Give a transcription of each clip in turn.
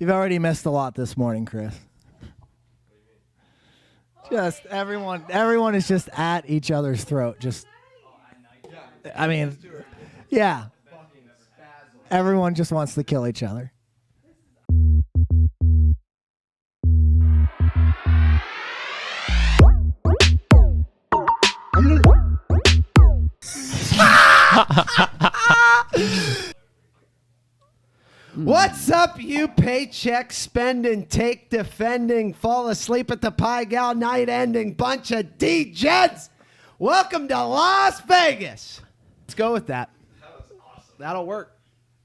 You've already missed a lot this morning, Chris. Just everyone is just at each other's throat. Just, I mean, yeah. Everyone just wants to kill each other. What's up, you paycheck spending, take defending, fall asleep at the pie gal night ending bunch of D-Jets? Welcome to Las Vegas. Let's go with that. That was awesome. That'll work.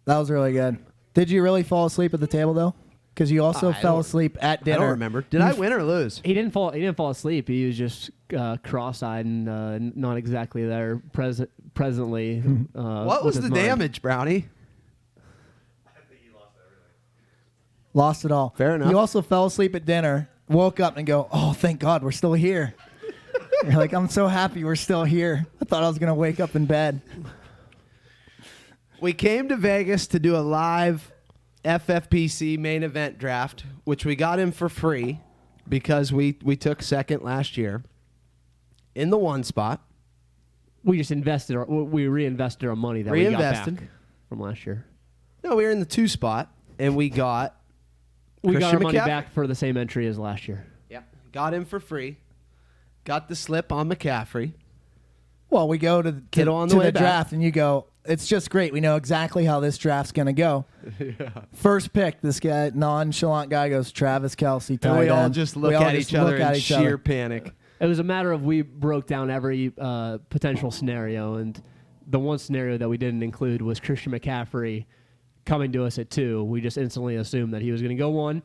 That was really good. Did you really fall asleep at the table though? Because you also fell asleep at dinner. I don't remember. Did I win or lose? He didn't fall asleep. He was just cross-eyed and not exactly there presently. What was the damage, Brownie? Lost it all. Fair enough. You also fell asleep at dinner, woke up and go, oh, thank God, we're still here. You're like, I'm so happy we're still here. I thought I was going to wake up in bed. We came to Vegas to do a live FFPC main event draft, which we got in for free because we took second last year in the one spot. We just we reinvested our money that we got back from last year. No, we were in the two spot, and we got our money back for the same entry as last year. Yeah, got him for free. Got the slip on McCaffrey. Well, we go to the draft, and you go, it's just great. We know exactly how this draft's going to go. Yeah. First pick, this guy, nonchalant guy, goes Travis Kelce. And we all just look at each other in sheer panic. It was a matter of we broke down every potential scenario, and the one scenario that we didn't include was Christian McCaffrey coming to us at 2. We just instantly assumed that he was going to go 1.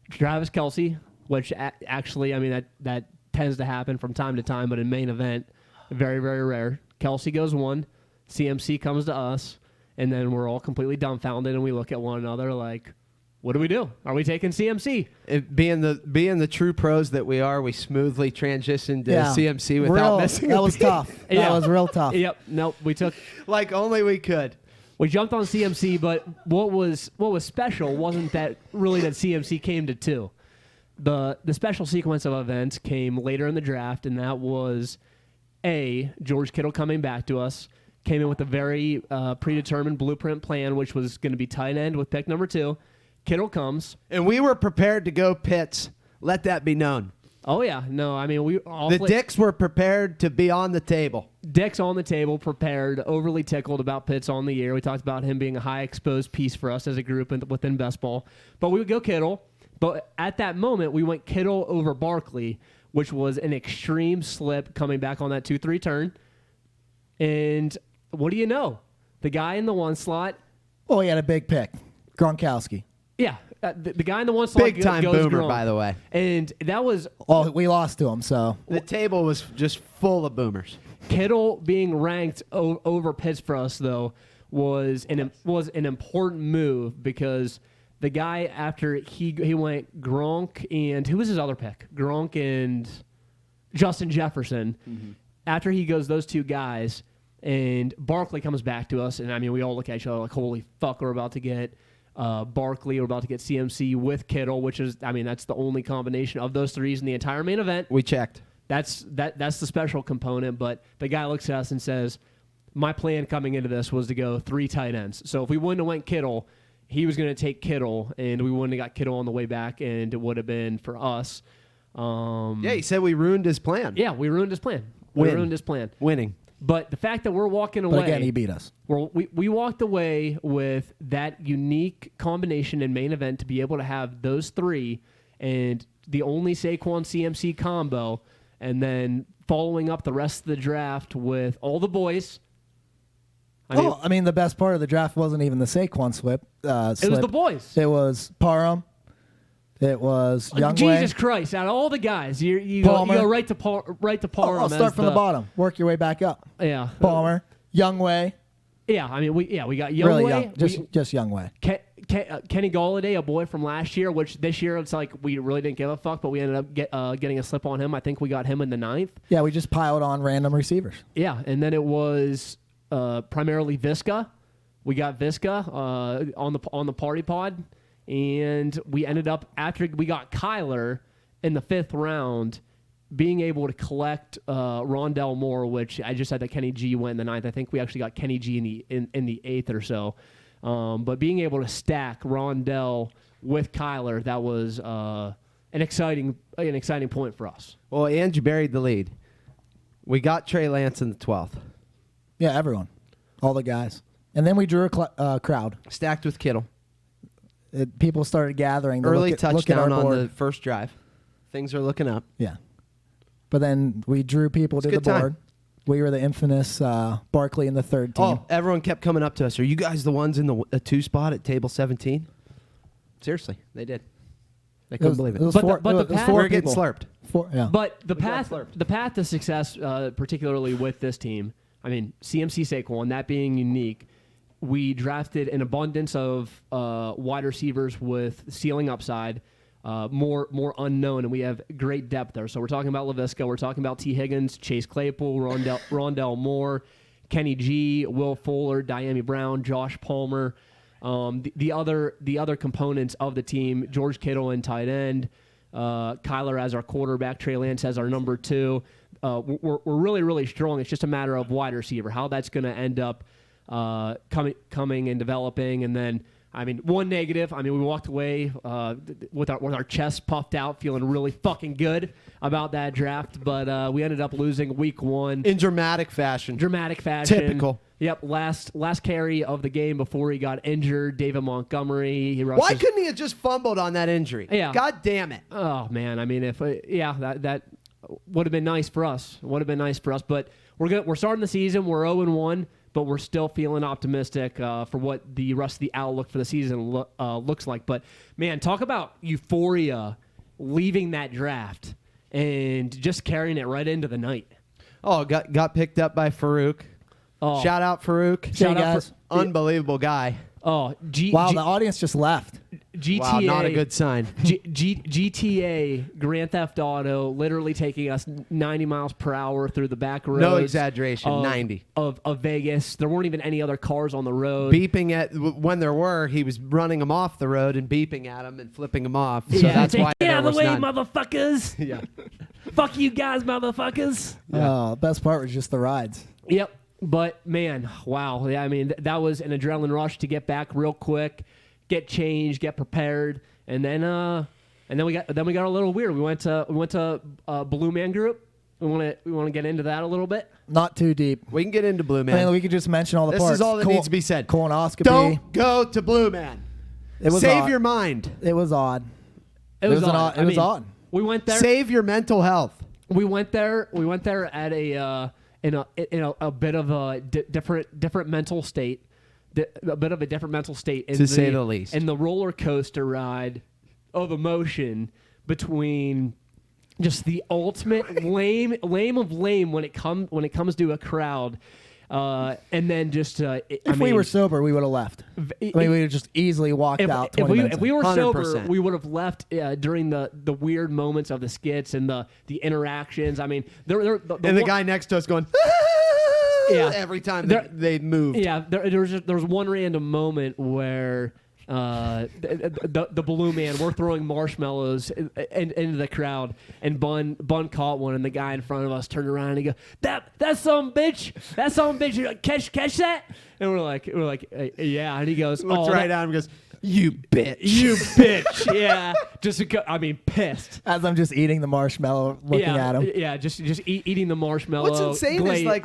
Travis Kelce, which actually, I mean, that tends to happen from time to time, but in main event, very, very rare. Kelce goes 1. CMC comes to us, and then we're all completely dumbfounded, and we look at one another like, what do we do? Are we taking CMC? Being the true pros that we are, we smoothly transitioned to CMC without missing. That was tough. That was real tough. Yep. Nope. We took like only we could. We jumped on CMC, but what was special wasn't that CMC came to 2. The special sequence of events came later in the draft, and that was George Kittle coming back to us. Came in with a very predetermined blueprint plan, which was going to be tight end with pick number 2. Kittle comes. And we were prepared to go Pitts. Let that be known. Oh, yeah. No, I mean, the Dicks were prepared to be on the table. Dicks on the table, prepared, overly tickled about Pitts on the year. We talked about him being a high-exposed piece for us as a group within best ball. But we would go Kittle. But at that moment, we went Kittle over Barkley, which was an extreme slip coming back on that 2-3 turn. And what do you know? The guy in the 1 slot. Oh, he had a big pick. Gronkowski. Yeah. The guy in the 1 slot big time goes boomer, Gronk. by the way. And that was... Oh, we lost to him, so... The table was just full of boomers. Kittle being ranked over Pitts for us, though, was an important move because the guy after he went Gronk and... Who was his other pick? Gronk and Justin Jefferson. Mm-hmm. After he goes those 2 guys... And Barkley comes back to us, and I mean, we all look at each other like, holy fuck, we're about to get Barkley, we're about to get CMC with Kittle, which is, I mean, that's the only combination of those 3s in the entire main event. We checked. That's the special component, but the guy looks at us and says, my plan coming into this was to go 3 tight ends. So if we wouldn't have went Kittle, he was going to take Kittle, and we wouldn't have got Kittle on the way back, and it would have been for us. He said we ruined his plan. Yeah, we ruined his plan. We ruined his plan. Winning. But the fact that we're walking away... But again, he beat us. We walked away with that unique combination in main event to be able to have those 3 and the only Saquon CMC combo, and then following up the rest of the draft with all the boys. I mean, the best part of the draft wasn't even the Saquon slip. It was the boys. It was Parham. It was Youngway. Jesus Christ! Out of all the guys, you go right to Parham. I'll start from the bottom. Work your way back up. Yeah. Palmer, Youngway. Yeah, I mean, we got Youngway. Really young. Just Youngway. Kenny Golladay, a boy from last year, which this year it's like we really didn't give a fuck, but we ended up getting a slip on him. I think we got him in the 9th. Yeah, we just piled on random receivers. Yeah, and then it was primarily Visca. We got Visca on the party pod. and we ended up, after we got Kyler in the 5th round, being able to collect Rondell Moore, which I just said that Kenny G went in the 9th. I think we actually got Kenny G in the 8th or so. But being able to stack Rondell with Kyler, that was an exciting point for us. Well, and you buried the lead. We got Trey Lance in the 12th. Yeah, everyone. All the guys. And then we drew a crowd. Stacked with Kittle. People started gathering. To Early look at touchdown our on board. the first drive. Things are looking up. Yeah. But then we drew people to the board. We were the infamous Barkley in the 3rd team. Oh, everyone kept coming up to us. Are you guys the ones in the 2 spot at table 17? Seriously, they did. They couldn't believe it. It was But four, the it was path- four We're getting people. slurped. Yeah. But the got path to success, particularly with this team, I mean, CMC Saquon, that being unique, we drafted an abundance of wide receivers with ceiling upside, more unknown, and we have great depth there. So we're talking about Laviska, we're talking about T. Higgins, Chase Claypool, Rondell Moore, Kenny G, Will Fuller, Diami Brown, Josh Palmer. The other components of the team, George Kittle and tight end, Kyler as our quarterback, Trey Lance as our number 2. We're really, really strong. It's just a matter of wide receiver, how that's going to end up coming and developing. And then, I mean, one negative, we walked away with our chests puffed out, feeling really fucking good about that draft, but we ended up losing week 1. In dramatic fashion. Typical. Yep, last carry of the game before he got injured, David Montgomery. Why couldn't he have just fumbled on that injury? Yeah. God damn it. Oh, man. I mean, that would have been nice for us. But we're starting the season. We're 0-1, but we're still feeling optimistic for what the rest of the outlook for the season looks like. But, man, talk about euphoria leaving that draft and just carrying it right into the night. Oh, got picked up by Farouk. Oh. Shout out Farouk. Shout out for unbelievable guy. Oh, wow, the audience just left. GTA, wow, not a good sign. GTA Grand Theft Auto, literally taking us 90 miles per hour through the back roads. No exaggeration, 90 of Vegas. There weren't even any other cars on the road. Beeping when there were, he was running them off the road and beeping at them and flipping them off. So that's why get there out of was the way, none. motherfuckers. Yeah. Fuck you guys, motherfuckers. Oh, the best part was just the rides. Yep. But man, wow. Yeah, I mean, that was an adrenaline rush to get back real quick, get changed, get prepared, and then we got a little weird. We went to Blue Man Group. We want to get into that a little bit. Not too deep. We can get into Blue Man. I mean, we could just mention all the This parts. is all that needs to be said. Colonoscopy. Don't go to Blue Man. It was Save odd. your mind. It was odd. It was odd. It was odd. We went there. Save your mental health. We went there at in a bit of a different mental state, a bit of a different mental state, To say the least. in the roller coaster ride of emotion between just the ultimate lame of lame when it comes to a crowd, and then just If we were sober, we would have left. We would have just easily walked out 20 minutes. If we were 100%. sober, we would have left during the weird moments of the skits and the interactions. I mean, And the guy next to us going, Yeah. every time There- they moved. Yeah, there was one random moment where the Blue Man, we're throwing marshmallows into the crowd, and Bun caught one, and the guy in front of us turned around and he goes, "That's some bitch, catch that," and we're like, yeah, and he goes, Looks "Oh, right at him and goes, you bitch. you bitch," yeah, pissed. As I'm just eating the marshmallow, looking at him. Yeah, just eating the marshmallow. What's insane is, like-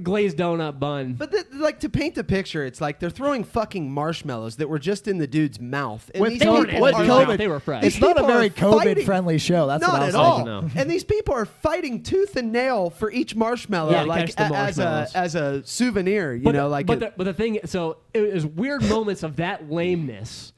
glazed donut bun. But to paint the picture, it's like they're throwing fucking marshmallows that were just in the dude's mouth. And With these COVID- people with are- COVID, they were fresh. It's not a people are very fighting. COVID-friendly show. That's Not what I at was all. thinking. No. And these people are fighting tooth and nail for each marshmallow, Yeah, like catch the marshmallows. as a souvenir. But the thing, so it was weird moments of that lameness,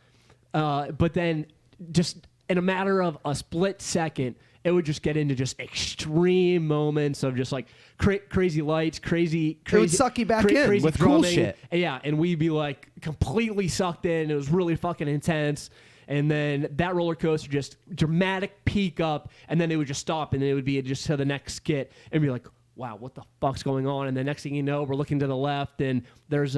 but then just in a matter of a split second, it would just get into just extreme moments of just like crazy lights, crazy. It would suck you back in crazy with cool drumming. shit. Yeah, and we'd be like completely sucked in. It was really fucking intense. And then that roller coaster just dramatic peak up, and then it would just stop, and then it would be just to the next skit, and be like, wow, what the fuck's going on? And the next thing you know, we're looking to the left, and there's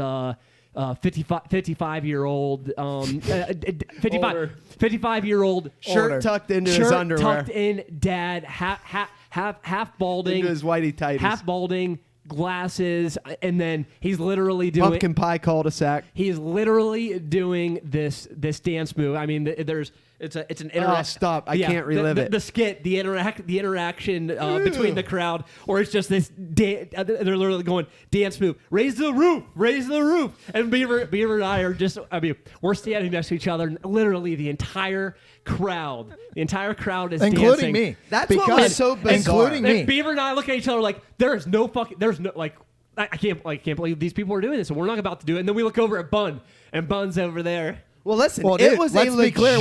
55-year-old 55-year-old Shirt tucked into his underwear. Tucked in dad, half balding. Into his whitey tighties. Half balding, glasses, and then he's literally doing pumpkin pie cul-de-sac. He's literally doing this dance move. I mean, it's an interaction. Oh, stop! I can't relive it. The skit, the interaction between the crowd, or it's just this. They're literally going dance move. Raise the roof, and Beaver and I are just. I mean, we're standing next to each other, and literally the entire crowd is including dancing. Me. That's what was so bizarre. Including me. And Beaver and I look at each other like there's no like. I can't believe these people are doing this, and we're not about to do it. And then we look over at Bun, and Bun's over there. Well, listen, dude, it was let's a be legit. clear.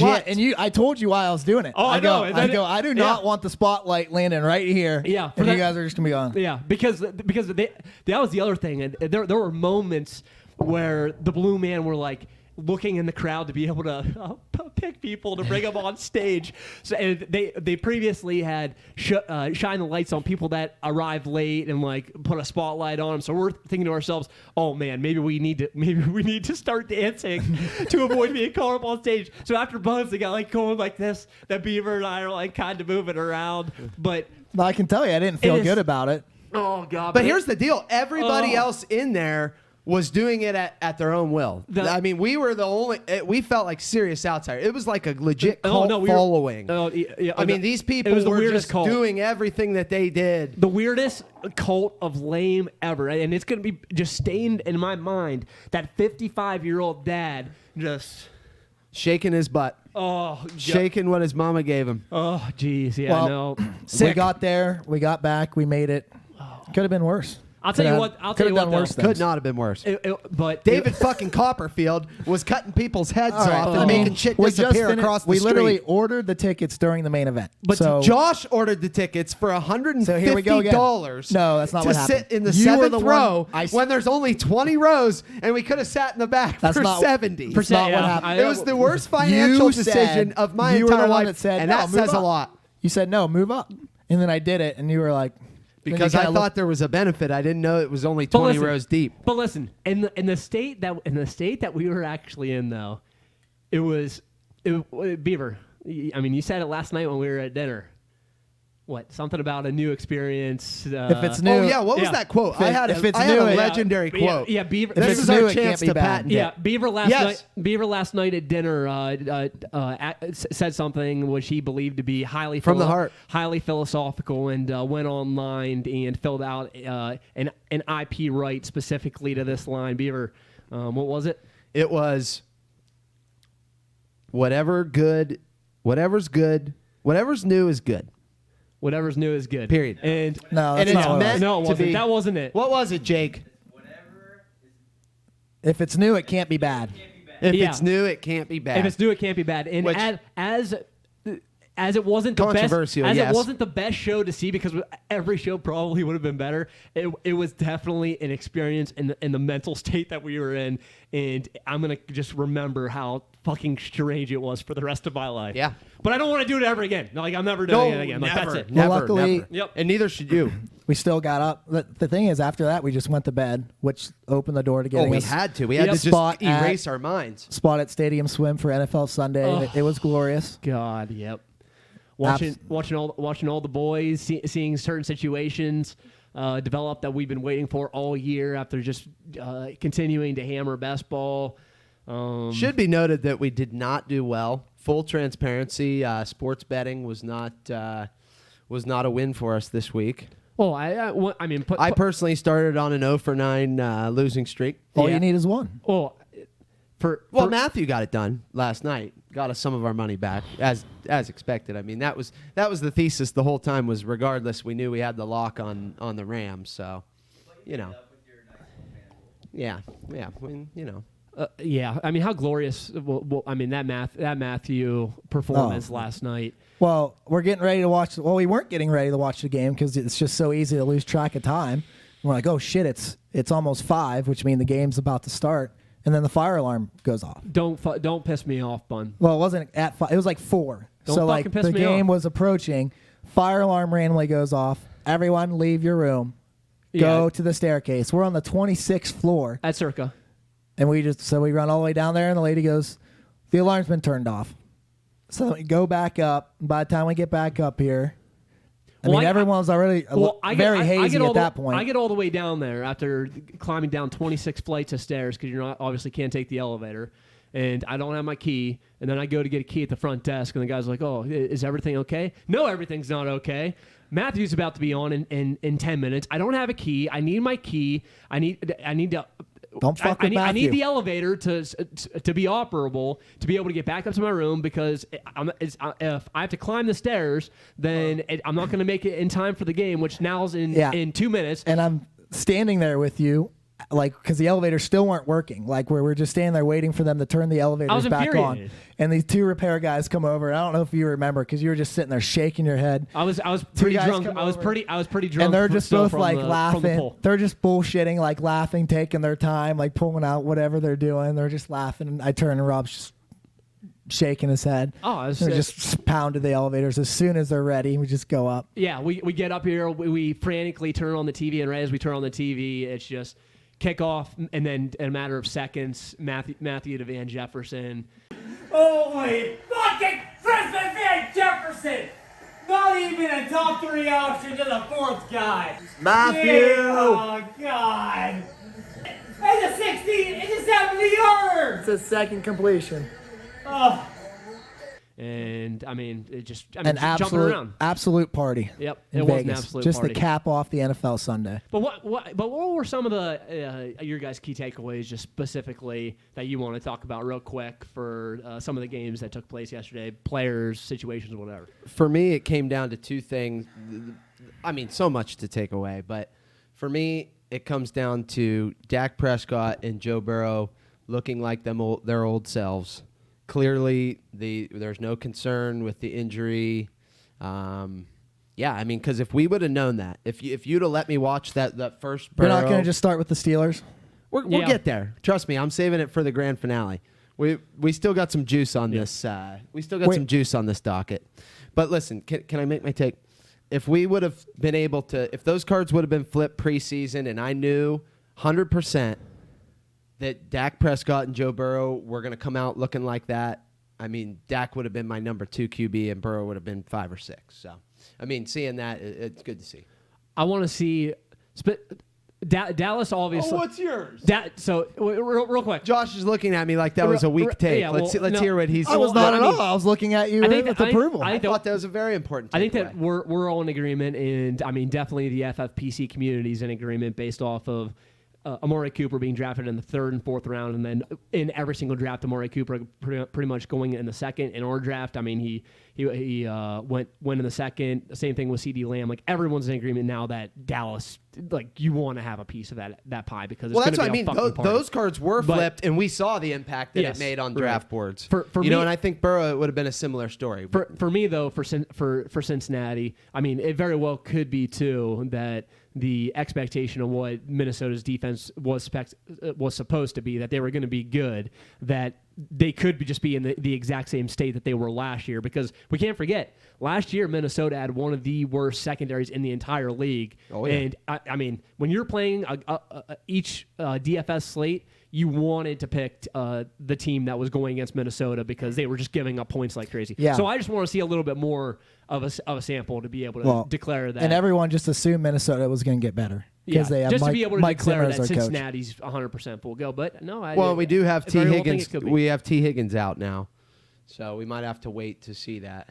I told you why I was doing it. Oh, I know. I do not want the spotlight landing right here. Yeah, and you guys are just gonna be on. Yeah, because that was the other thing, and there were moments where the Blue Man were like looking in the crowd to be able to pick people to bring them on stage. So and they previously had shine the lights on people that arrived late and like put a spotlight on them. So we're thinking to ourselves, oh man, maybe we need to start dancing to avoid being called up on stage. So after Buzz, they got like going like this. That Beaver and I are like kind of moving around, but I can tell you, I didn't feel good about it. Oh god! But here's the deal: everybody else in there was doing it at their own will. I mean, we were the only. We felt like serious outsiders. It was like a legit cult following. I mean, these people were just doing everything that they did. The weirdest cult of lame ever, and it's going to be just stained in my mind. That 55-year-old dad just shaking his butt. Oh, shaking what his mama gave him. Oh, jeez, yeah, well, no. We got there, we got back, we made it. Could have been worse. I'll tell you what. Could not have been worse. But David fucking Copperfield was cutting people's heads off and making shit disappear across the street. We literally ordered the tickets during the main event. But Josh ordered the tickets for $150. So here we go again. No, that's not what happened. To sit in the seventh row when there's only 20 rows, and we could have sat in the back for 70. That's not what happened. It was the worst financial decision of my entire life, and that says a lot. You said no, move up, and then I did it, and you were like. Because I thought there was a benefit. I didn't know it was only 20 rows deep. But listen, in the state that we were actually in, though, it was Beaver. I mean, you said it last night when we were at dinner. What? Something about a new experience. If it's new. Oh, yeah. What was that quote? I had a legendary quote. Yeah, Beaver. This is our chance to patent it. Yeah, Beaver last night at dinner said something which he believed to be highly philosophical, and went online and filled out an IP right specifically to this line. Beaver, what was it? It was whatever's new is good. Whatever's new is good. Period. And no, that's not meant no, it wasn't. to be. That wasn't it. What was it, Jake? If it's new, it can't be bad. If it's new, it can't be bad. If it's new, it can't be bad. And as it wasn't the best, it wasn't the best show to see because every show probably would have been better. It was definitely an experience in the mental state that we were in, and I'm gonna just remember how fucking strange it was for the rest of my life. Yeah, but I don't want to do it ever again. Like I'm never doing it again. Like never, that's it. Never, luckily, never. Yep. And neither should you. We still got up. The thing is, after that, we just went to bed, which opened the door to getting we had to. We had to just erase our minds. Spot at Stadium Swim for NFL Sunday. Oh. It was glorious. God, yep. Watching all the boys, seeing certain situations develop that we've been waiting for all year after just continuing to hammer best ball. Should be noted that we did not do well. Full transparency, sports betting was not a win for us this week. Well, I personally started on an 0-for-9 losing streak. All you need is one. Well, Matthew got it done last night. Got us some of our money back as expected. I mean, that was the thesis the whole time. Was regardless, we knew we had the lock on the Rams. So, yeah. Yeah, I mean, how glorious! That Matthew performance last night. Well, we're getting ready to watch. Well, we weren't getting ready to watch the game because it's just so easy to lose track of time. We're like, oh shit, it's almost 5, which means the game's about to start, and then the fire alarm goes off. Don't piss me off, Bun. Well, it wasn't at 5. It was like 4. So like the game was approaching. Fire alarm randomly goes off. Everyone leave your room. Go to the staircase. We're on the 26th floor. At Circa. And we run all the way down there, and the lady goes, the alarm's been turned off. So we go back up. By the time we get back up here, everyone's already very hazy at that point. I get all the way down there after climbing down 26 flights of stairs because obviously can't take the elevator. And I don't have my key. And then I go to get a key at the front desk, and the guy's like, oh, is everything okay? No, everything's not okay. Matthew's about to be on in 10 minutes. I don't have a key. I need my key. I need to... Don't fuck with Matthew. I need the elevator to be operable to be able to get back up to my room because if I have to climb the stairs, then I'm not going to make it in time for the game, which now's in 2 minutes. And I'm standing there with you, because the elevators still weren't working. We're just standing there waiting for them to turn the elevators back on. And these two repair guys come over. I don't know if you remember because you were just sitting there shaking your head. I was pretty drunk. I was pretty drunk. And they're just both laughing. They're just bullshitting, laughing, taking their time, pulling out whatever they're doing. They're just laughing. And I turn and Rob's just shaking his head. Oh, they just pounded the elevators. As soon as they're ready, we just go up. Yeah, we get up here. We frantically turn on the TV, and right as we turn on the TV, it's just kickoff, and then in a matter of seconds, Matthew to Van Jefferson. Holy fucking Christmas, Van Jefferson! Not even a top 3 option to the 4th guy. Matthew! Oh, God. It's a 60, it's a 70-yarder! It's a second completion. Oh. And an jumping around. Absolute party. Yep, it was Vegas. An absolute just party. The cap off the NFL Sunday. But what were some of the your guys' key takeaways, just specifically that you want to talk about real quick for some of the games that took place yesterday, players, situations, whatever? For me, it came down to two things. So much to take away, but for me, it comes down to Dak Prescott and Joe Burrow looking like their old selves. Clearly, there's no concern with the injury. Because if we would have known that, if you'd have let me watch that first Burrow... You're not going to just start with the Steelers? We'll get there. Trust me, I'm saving it for the grand finale. We still got some juice on this. Some juice on this docket. But listen, can I make my take? If we would have been able to... If those cards would have been flipped preseason and I knew 100%... that Dak Prescott and Joe Burrow were going to come out looking like that, Dak would have been my number 2 QB and Burrow would have been 5 or 6. So, seeing that, it's good to see. I want to see Dallas, obviously. Oh, what's yours? Real quick. Josh is looking at me like that was a weak take. Yeah, let's hear what he's... I was not at all. I was looking at you with approval. I thought that was a very important takeaway. I think that we're all in agreement, and definitely the FFPC community is in agreement based off of Amari Cooper being drafted in the 3rd and 4th round, and then in every single draft, Amari Cooper pretty much going in the 2nd. In our draft, he went in the 2nd. The same thing with CD Lamb. Everyone's in agreement now that Dallas, you want to have a piece of that pie because it's going to be a fucking party. Those cards were flipped, and we saw the impact that it made on draft boards. For me, and I think Burrow, it would have been a similar story. For me though, for Cincinnati, it very well could be too that the expectation of what Minnesota's defense was supposed to be, that they were going to be good, that they could just be in the exact same state that they were last year. Because we can't forget, last year Minnesota had one of the worst secondaries in the entire league. Oh, yeah. And when you're playing each DFS slate, you wanted to pick the team that was going against Minnesota because they were just giving up points like crazy. Yeah. So I just want to see a little bit more of a sample to be able to declare that. And everyone just assumed Minnesota was going to get better. Because they have just to be able to declare that Zimmer Cincinnati's 100% full go. But no, we do have T. Higgins. We have T. Higgins out now, so we might have to wait to see that.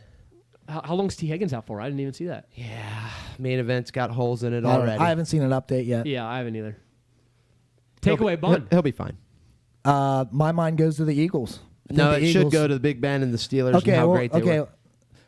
How long's T. Higgins out for? I didn't even see that. Yeah, main event's got holes in it already. I haven't seen an update yet. Yeah, I haven't either. Takeaway, Bun. He'll be fine. My mind goes to the Eagles. It should go to the Big Ben and the Steelers. Okay, and how great they were.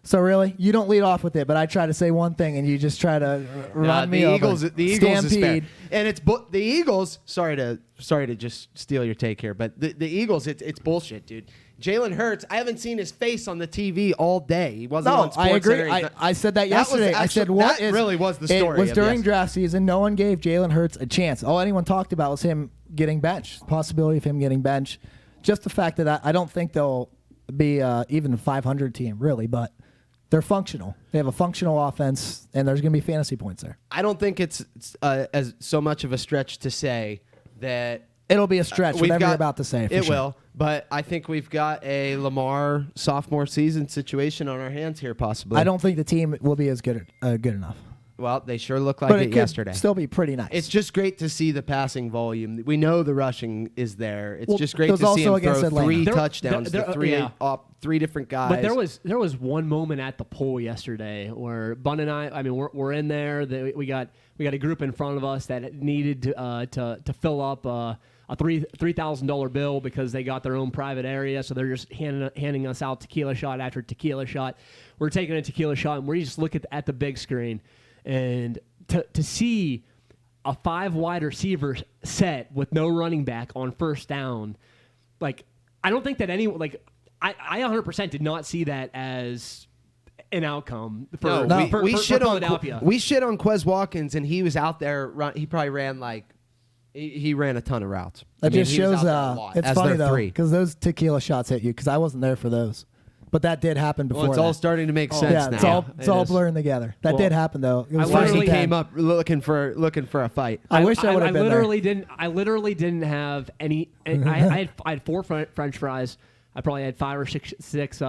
So really, you don't lead off with it, but I try to say one thing, and you just try to run me over. The Eagles is fair. Stampede. And it's the Eagles. Sorry to just steal your take here, but the Eagles, it's bullshit, dude. Jalen Hurts, I haven't seen his face on the TV all day. He wasn't on Sports I agree. Center. I said that yesterday. I said what that really was the story. It was during draft season. No one gave Jalen Hurts a chance. All anyone talked about was him getting benched. Possibility of him getting benched. Just the fact that I don't think they'll be even a 500 team really, but they're functional. They have a functional offense, and there's going to be fantasy points there. I don't think it's as so much of a stretch to say that It'll be a stretch, whatever you're about to say. It will, but I think we've got a Lamar sophomore season situation on our hands here, possibly. I don't think the team will be as good enough. Well, they sure look like But it it could yesterday. still be pretty nice. It's just great to see the passing volume. We know the rushing is there. It's Well, just it great was to see also him against throw Atlanta. 3 There- touchdowns there- to three yeah. three different guys. But there was one moment at the pool yesterday where Bun and I mean, we're in there. We got a group in front of us that needed to fill up a $3,000 bill because they got their own private area. So they're just handing us out tequila shot after tequila shot. We're taking a tequila shot and we just look at the big screen, and to see a 5 wide receiver set with no running back on first down, like I don't think that anyone I 100% did not see that as an outcome for Philadelphia. We shit on Quez Watkins, and he was out there. He probably ran he ran a ton of routes. That just he was shows. out there a lot, It's as funny their though, 3. because those tequila shots hit you. Because I wasn't there for those, but that did happen before. Well, it's all that. starting to make sense Yeah, now. it's all It is. blurring together. That Well, did happen though. It was I first literally and 10. Came up looking for a fight. I wish I would have been literally there. didn't. I literally didn't have any. I had 4 French fries. I probably had 5 or 6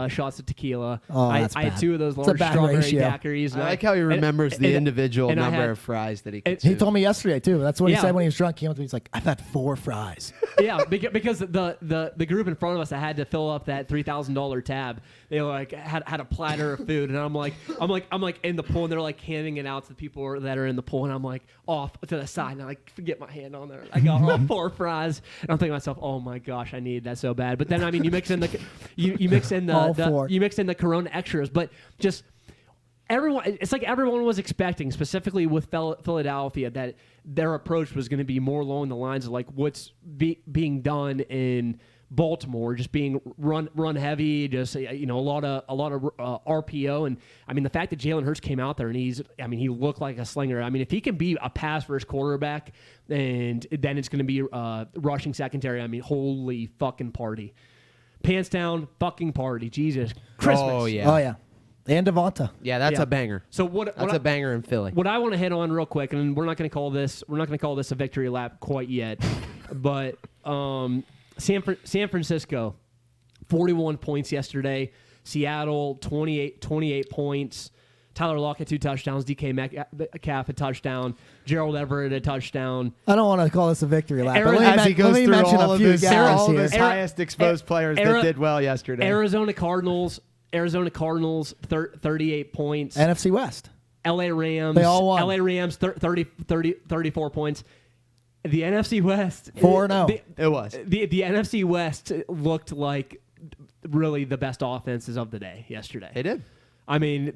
shots of tequila. Oh, I that's had bad. 2 of those It's a large bad strawberry ratio. daiquiris. I and like how he remembers the individual and I number had- of fries that he and- consumed. He told me yesterday too. That's what he Yeah. said when he was drunk. He came up to me. He's like, "I've had 4 fries." Yeah, because the group in front of us that had to fill up that $3,000 tab, they had a platter of food, and I'm like in the pool, and they're like handing it out to the people that are in the pool, and I'm like off to the side, and I get my hand on there. I got all 4 fries, and I'm thinking to myself, oh my gosh, I need that so bad. But then I mean, you mix in All 4. the Corona extras, but just. It's like everyone was expecting, specifically with Philadelphia, that their approach was going to be more along the lines of like what's being done in Baltimore, just being run heavy, just a lot of RPO, and I mean the fact that Jalen Hurts came out there and he looked like a slinger. I mean if he can be a pass first quarterback, and then it's going to be rushing secondary. I mean holy fucking party, pants down fucking party, Jesus Christmas. Oh yeah. Oh yeah, and Devonta. Yeah, that's Yeah. a banger. So That's a banger in Philly. What I want to hit on real quick, and we're not going to call this a victory lap quite yet, but San Francisco, 41 points yesterday. Seattle, 28 points. Tyler Lockett 2 touchdowns. DK Metcalf a touchdown. Gerald Everett a touchdown. I don't want to call this a victory lap. But As he goes let me through mention all a of few his, guys all of here. his highest exposed players that did well yesterday. Arizona Cardinals, 38 points. NFC West. LA Rams. They all won. LA Rams 34 points. The NFC West 4-0. It was. The NFC West looked like really the best offenses of the day yesterday. They did. I mean,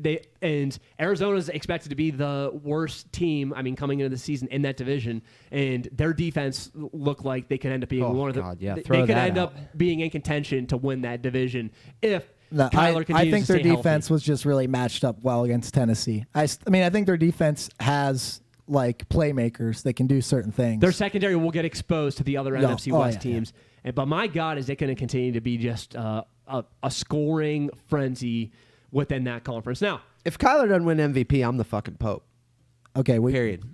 Arizona's expected to be the worst team. I mean, coming into the season in that division, and their defense looked like they could end up being one of the. God, yeah, they throw could that end out. up being in contention to win that division if No, Kyler continues I think to their stay defense healthy. was just really matched up well against Tennessee. I mean, I think their defense has like playmakers that can do certain things. Their secondary will get exposed to the other No. NFC Oh, West yeah, teams. But my God, is it going to continue to be just a scoring frenzy within that conference? Now, If Kyler doesn't win MVP, I'm the fucking Pope. Okay, Period.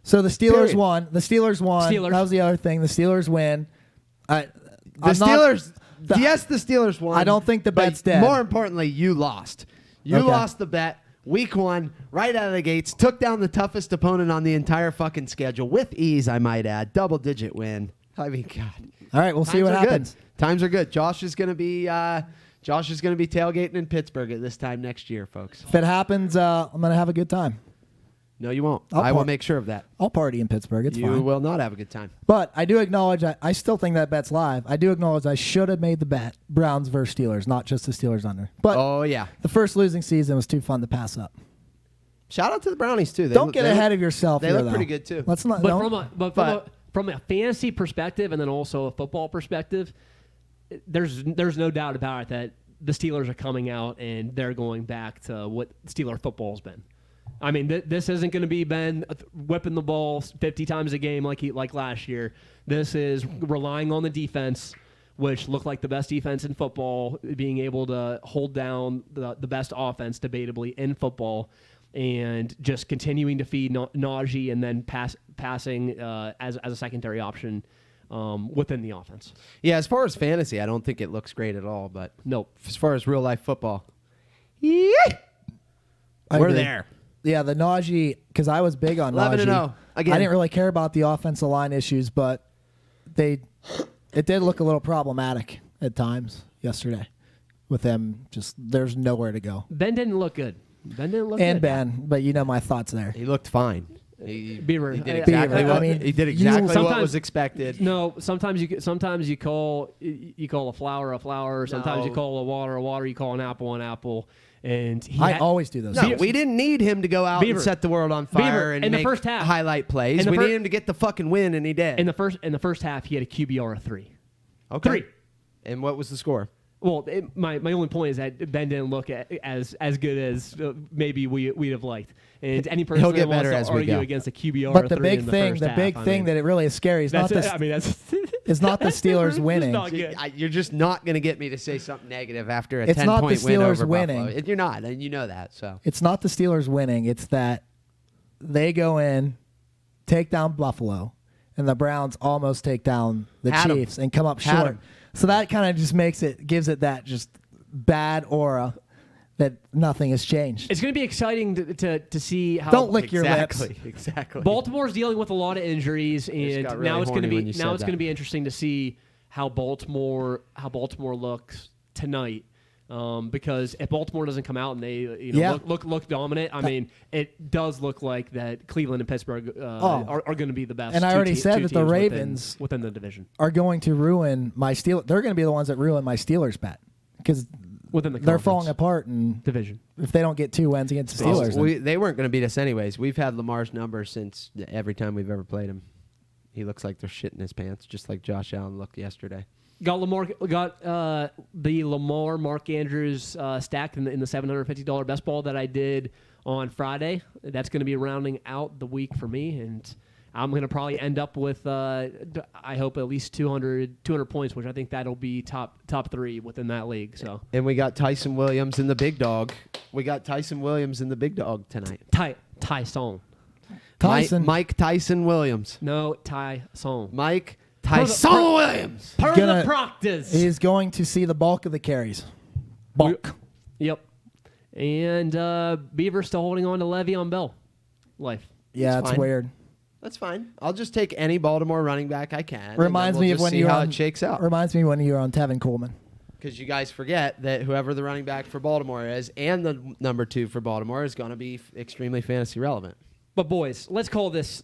So the Steelers Period. won. The Steelers won. Steelers. That was the other thing. The Steelers win. The Steelers won. I don't think the but bet's dead. More importantly, you lost. You Okay. lost the bet. Week 1, right out of the gates, took down the toughest opponent on the entire fucking schedule with ease, I might add. Double-digit win. I mean, God. All right, we'll see what Times are good. happens. Times are good. Josh is going to be tailgating in Pittsburgh at this time next year, folks. If it happens, I'm gonna have a good time. No, you won't. I'll I will par- make sure of that. I'll party in Pittsburgh. It's You fine. will not have a good time. But I do acknowledge I still think that bet's live. I do acknowledge I should have made the bet Browns versus Steelers, not just the Steelers under. But Oh, yeah. the first losing season was too fun to pass up. Shout out to the Brownies, too. Don't get ahead of yourself. They here, look though. pretty good, too. Let's not. but don't- from a fantasy perspective and then also a football perspective, there's no doubt about it that the Steelers are coming out and they're going back to what Steeler football's been. I mean, this isn't going to be Ben whipping the ball 50 times a game like last year. This is relying on the defense, which looked like the best defense in football, being able to hold down the best offense, debatably, in football. and just continuing to feed Najee and then passing as a secondary option within the offense. Yeah, as far as fantasy, I don't think it looks great at all. But Nope. as far as real life football, I we're agree. there. Yeah, the Najee, because I was big on 11-0. Najee. Again. I didn't really care about the offensive line issues, but it did look a little problematic at times yesterday with them. Just there's nowhere to go. Ben didn't look good. Ben didn't look And good. Ben, but you know my thoughts there. He looked fine. He Beaver. He did Beaver, exactly I what mean, he did you- exactly what sometimes- was expected. No, sometimes you call a flower. Sometimes you No. call a water. You call an apple. And he I had- always do those. No, things. we didn't need him to go out Beaver. and set the world on Beaver, fire and in the make first half. highlight plays. In the We fir- needed him to get the fucking win, and he did. in the first half he had a QBR of 3. Okay. 3. And what was the score? Well, my only point is that Ben didn't look as good as maybe we'd have liked. And any person He'll get that wants better to as we argue go. against a QBR But of the 3 big in the thing, first the half, big I thing mean, that it really is scary is not that's the I mean that's it's not the Steelers It's winning. not good. You're just not going to get me to say something negative after a It's not the 10-point win Steelers over winning. Buffalo. You're not, and you know that. So It's not the Steelers winning. It's that they go in, take down Buffalo, and the Browns almost take down the Had 'em. Chiefs and come up Had short. 'em. So that kind of just gives it that just bad aura that nothing has changed. It's going to be exciting to see how Don't lick your lips. Exactly. Baltimore's dealing with a lot of injuries, and got really now it's going to horny be when you said that. be interesting to see how Baltimore looks tonight. Because if Baltimore doesn't come out and they look dominant, I mean, it does look like that Cleveland and Pittsburgh are going to be the best. And I already said that the teams Ravens within the division Are going to ruin my Steelers. They're going to be the ones that ruin my Steelers bet because within the they're conference falling apart, and division. if they don't get 2 wins against the Well, Steelers, then- they weren't going to beat us anyways. We've had Lamar's number since every time we've ever played him. He looks like they're shitting his pants, just like Josh Allen looked yesterday. Got the Lamar Mark Andrews stack in the $750 best ball that I did on Friday. That's going to be rounding out the week for me, and I'm going to probably end up with I hope at least 200 points, which I think that'll be top 3 within that league. So And we got Tyson Williams in the big dog. Tonight. Tyson. Tyson Mike Tyson Williams. No, Tyson. Mike the- Tyson per- Williams. Per gonna- the practice. he's going to see the bulk of the carries. Bulk. Yep. And Beaver's still holding on to Le'Veon Bell. Life. Yeah, It's it's fine. weird. That's fine. I'll just take any Baltimore running back I can. and Reminds then me we'll of just when see you were how on, it shakes out. Reminds me when you were on Tevin Coleman. Because you guys forget that whoever the running back for Baltimore is and the number 2 for Baltimore is going to be extremely fantasy relevant. But boys, let's call this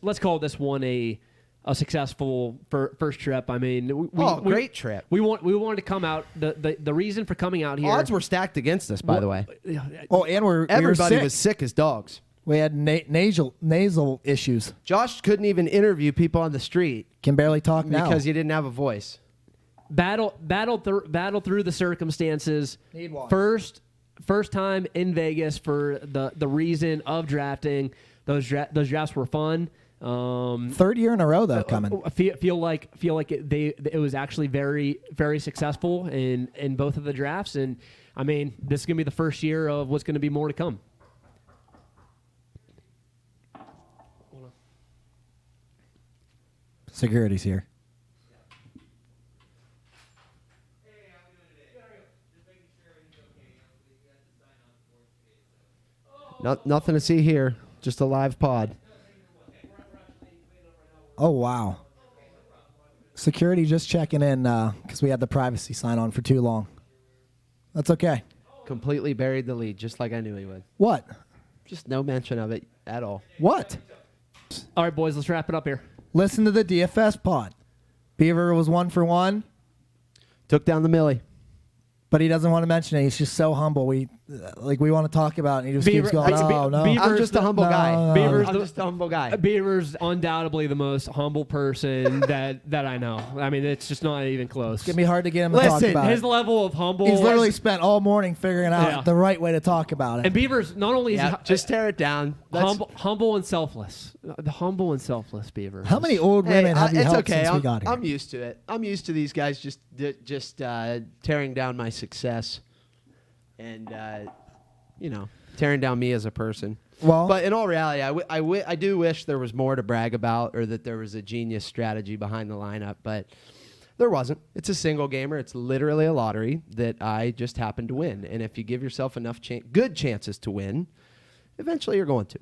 one a successful first trip. I mean, Great trip. We wanted to come out. The reason for coming out here. Odds were stacked against us, by the way. Oh, and we were Everybody sick. was sick as dogs. We had nasal issues. Josh couldn't even interview people on the street Can barely talk now. because he didn't have a voice. battle through the circumstances. Need one. First time in Vegas for the reason of drafting. Those drafts were fun. 3rd year in a row though coming. Feel like it was actually very, very successful in both of the drafts, and I mean this is gonna be the first year of what's gonna be more to come. Security's here. Nothing to see here. Just a live pod. Oh wow. Security just checking in because we had the privacy sign on for too long. That's okay. Completely buried the lead, just like I knew he would. What? Just no mention of it at all. What? All right, boys, let's wrap it up here. Listen to the DFS pod. Beaver was 1 for 1, Took down the Millie. but he doesn't want to mention it. He's just so humble. We want to talk about it, and he just Beaver- keeps going, like, oh, no. Beaver- I'm just a humble no, guy. no, Beaver's I'm the- just a humble guy. Beaver's undoubtedly the most humble person that I know. I mean, it's just not even close. It's going to be hard to get him to talk Listen, about His it. level of humble. He's literally spent all morning figuring out Yeah. the right way to talk about it. and Beaver's not only is Yeah, he just tear it down. That's- humble and self-less. The humble and self-less Beaver. How many old women have you it's helped okay. since we got here? I'm used to it. I'm used to these guys just tearing down my success. And tearing down me as a person. Well, But in all reality, I do wish there was more to brag about, or that there was a genius strategy behind the lineup, but there wasn't. It's a single gamer. It's literally a lottery that I just happened to win. And if you give yourself enough good chances to win, eventually you're going to.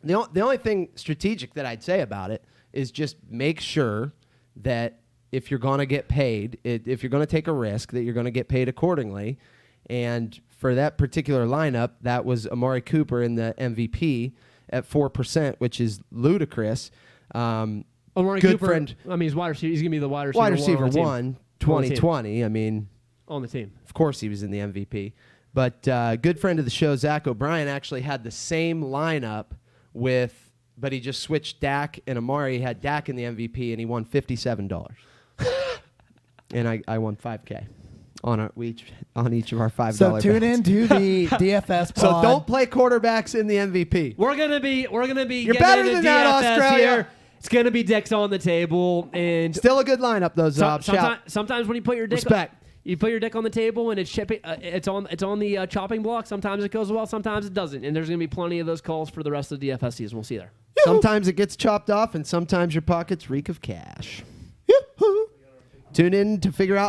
The only thing strategic that I'd say about it is just make sure that if you're going to get paid, if you're going to take a risk, that you're going to get paid accordingly. And for that particular lineup, that was Amari Cooper in the MVP at 4%, which is ludicrous. Amari good Cooper, friend. I mean, he's wide receiver. He's gonna be the wide Receiver on the team. one, 2020. I mean, on the team. of course he was in the MVP. But good friend of the show, Zach O'Brien, actually had the same lineup but he just switched Dak and Amari. He had Dak in the MVP, and he won $57. And I won $5K on each of our $5 so tune bets. in to the DFS pod. So don't play quarterbacks in the MVP. We're gonna be You're getting better into than that, DFS Australia. here. It's gonna be dicks on the table, and Still a good lineup, though, Zob. sometimes when you put your dick Respect. You put your dick on the table and it's on the chopping block. Sometimes it goes well, sometimes it doesn't. And there's going to be plenty of those calls for the rest of the DFS season. We'll see you there. Sometimes it gets chopped off, and sometimes your pockets reek of cash. Tune in to figure out